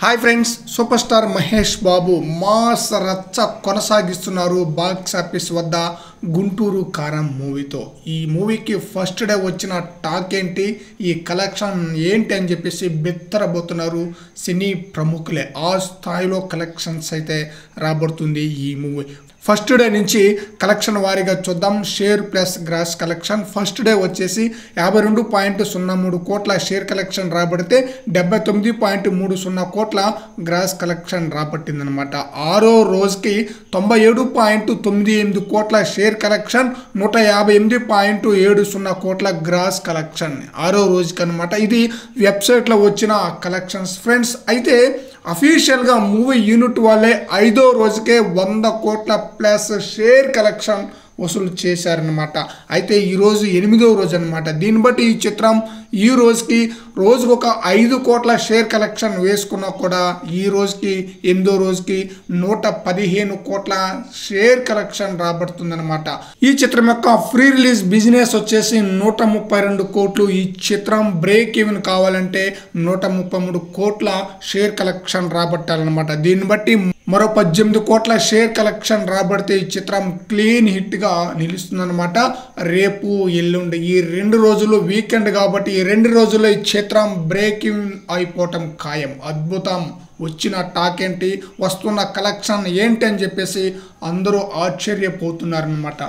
Hi friends, super star Mahesh Babu mass రచ్చ కొనసాగిస్తున్నారు box office వద్ద గుంటూరు కారం మూవీతో. ఈ మూవీకి ఫస్ట్ డే వచ్చిన టాక్ ఏంటి, ఈ కలెక్షన్ ఏంటి అని చెప్పేసి బెత్తరబోతున్నారు సినీ ప్రముఖులే. ఆ స్థాయిలో కలెక్షన్స్ అయితే రాబడుతుంది ఈ మూవీ. ఫస్ట్ డే నుంచి కలెక్షన్ వారీగా చూద్దాం. Share plus gross collection first day వచ్చేసి 52.03 కోట్ల షేర్ కలెక్షన్ రాబడితే 79.30 కోట్ల గ్రాస్ కలెక్షన్ రాబట్టిందనమాట. ఆరో రోజుకి 97.98 కోట్ల షేర్ కలెక్షన్, 158.70 కోట్ల గ్రాస్ కలెక్షన్ ఆరో రోజుకి అనమాట. ఇది వెబ్సైట్లో వచ్చిన కలెక్షన్స్ ఫ్రెండ్స్. అయితే అఫీషియల్గా మూవీ యూనిట్ వాళ్ళే 5వ రోజుకే 100 కోట్ల ప్లస్ షేర్ కలెక్షన్ వసూలు చేశారనమాట. అయితే ఈరోజు 8వ రోజు అనమాట. దీన్ని బట్టి ఈ చిత్రం ఈ రోజుకి రోజుకు ఒక 5 కోట్ల షేర్ కలెక్షన్ వేసుకున్నా కూడా ఈ రోజుకి 8వ రోజుకి 115 కోట్ల షేర్ కలెక్షన్ రాబడుతుందన్నమాట. ఈ చిత్రం యొక్క ఫ్రీ రిలీజ్ బిజినెస్ వచ్చేసి 132 కోట్లు. ఈ చిత్రం బ్రేక్ ఈవెన్ కావాలంటే 133 కోట్ల షేర్ కలెక్షన్ రాబట్టాలన్నమాట. దీన్ని బట్టి మరో 18 కోట్ల షేర్ కలెక్షన్ రాబడితే ఈ చిత్రం క్లీన్ హిట్గా నిలుస్తుందన్నమాట. రేపు ఎల్లుండి ఈ 2 రోజులు వీకెండ్ కాబట్టి ఈ 2 రోజుల్లో ఈ చిత్రం బ్రేకింగ్ అయిపోవటం ఖాయం. అద్భుతం. వచ్చిన టాక్ ఏంటి, వస్తున్న కలెక్షన్ ఏంటి అని చెప్పేసి అందరూ ఆశ్చర్యపోతున్నారనమాట.